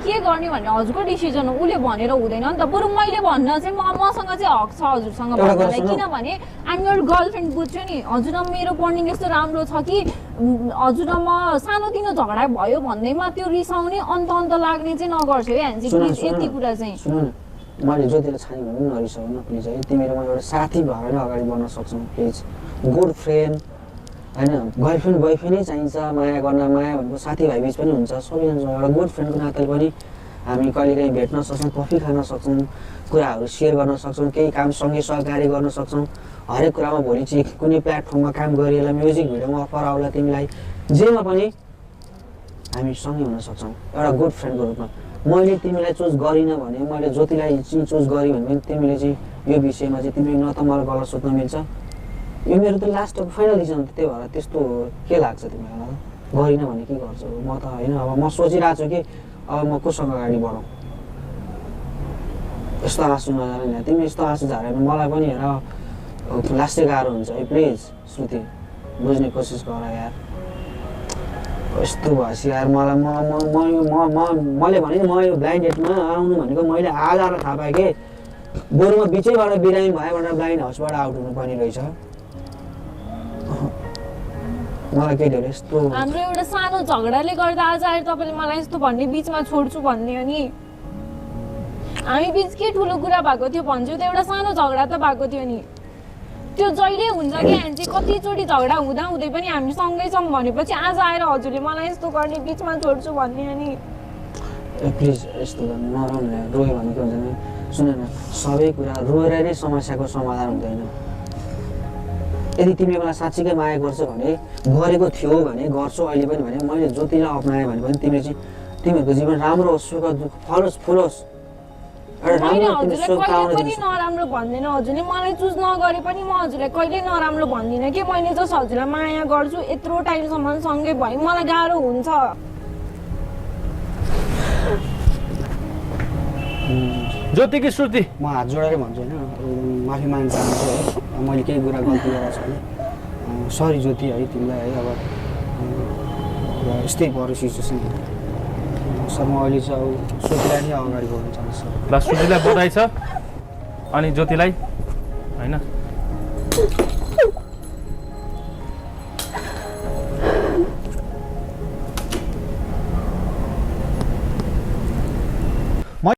के गर्ने भन्ने हजुरको डिसिजन हो उसले भनेर हुँदैन नि त बरु मैले भन्न चाहिँ मसँग चाहिँ हक छ हजुरसँग भन्नलाई किनभने आइम योर गर्लफ्रेन्ड बुझ्छु नि हजुर मेरो बन्डिङ यस्तो राम्रो छ कि हजुर म सानोतिनो झगडा भयो भन्दैमा त्यो रिसाउने अन्त लाग्ने चाहिँ नगर्छु है हामी प्लिज यति कुरा चाहिँ मैले जतिले छाने भने पनि नरिसाउनु प्लिज है तिमीले म एउटा साथी भएर नै अगाडि बढ्न सक्छौ प्लिज गुड फ्रेन्ड हैन गर्लफ्रेन्ड बोयफ्रेन्डै चाहिन्छ माया गर्न माया भनेको साथीभाइ बिच पनि हुन्छ सबैजना एउटा गुड फ्रेन्डको नाताले पनि हामी कहिलेकाहीँ भेट्न सक्छौँ कफी खान सक्छौँ कुराहरू सेयर गर्न सक्छौँ केही काम सँगै सहकारी गर्न सक्छौँ हरेक कुरामा भोलि चाहिँ कुनै प्लेटफर्ममा काम गरिएला म्युजिक भिडियोमा अफर आउला तिमीलाई जेमा पनि हामी सँगै हुन सक्छौँ एउटा गुड फ्रेन्डको रूपमा मैले तिमीलाई चुज गरिनँ भने मैले ज्योतिलाई चाहिँ चुज गरेँ भने पनि तिमीले चाहिँ यो विषयमा चाहिँ तिमीले न त मलाई गलत सोच्न मिल्छ यो मेरो त लास्ट फाइनल डिसिजन त त्यही भएर त्यस्तो के लाग्छ तिमीलाई गरिनँ भने के गर्छौ म त होइन अब म सोचिरहेको छु कि अब म कोसँग अगाडि बढौँ यस्तो आँसु नजाने नि तिमी यस्तो आँसु झारेर मलाई पनि हेर लास्टै गाह्रो हुन्छ है प्लिज श्रुति बुझ्ने कोसिस गर यार यस्तो भएपछि यार मलाई मैले भने म यो ब्लाइन्ड डेटमा आउनु भनेको मैले आज आएर थाहा पाएँ कि बरु म बिचैबाट बिरामी भएबाट ब्लाइन्ड हाउसबाट आउट हुनुपर्ने रहेछ मलाई के धेरै यस्तो हाम्रो एउटा सानो झगडाले गर्दा आज आएर तपाईँले मलाई यस्तो भन्ने बिचमा छोड्छु भन्ने हो नि हामी बिच के ठुलो कुरा भएको थियो भन्छु त एउटा सानो झगडा त भएको थियो नि त्यो जहिले हुन्छ कि हामी चाहिँ कतिचोटि झगडा हुँदै पनि हामी सँगै छौँ भनेपछि आज आएर हजुरले मलाई यस्तो गर्ने बिचमा छोड्छु भन्ने हो नि प्लिज यस्तो गर्नु नराउनु रोयो भने के हुँदैन सुन न सबै कुरा रोएर नै समस्याको समाधान हुँदैन यदि तिमी मलाई साँच्चीकै माया गर्छौ भने गरेको थियो भने गर्छौ अहिले पनि भने मैले ज्योतिलाई अप्नाएँ भने पनि तिमीहरूको जीवन राम्रो होस् सुख दुःख फलोस् फुलोस् नराम्रो भन्दैन हजुरले मलाई चुज नगरे पनि म हजुरलाई कहिल्यै नराम्रो भन्दिनँ कि मैले जस्ट हजुरलाई माया गर्छु यत्रो टाइमसम्म सँगै भयो मलाई गाह्रो हुन्छ ज्योति कि श्रुति म हात जोडेर भन्छु होइन माफी माग्न चाहन्छु है मैले केही कुरा गल्ती गरेको छु भने सरी ज्योति है तिमीलाई है अब यस्तै पऱ्यो सिचुएसन सर म अहिले चाहिँ अब श्रुतिलाई नै अगाडि बढ्न चाहन्छु ल श्रुतिलाई बधाई छ अनि ज्योतिलाई होइन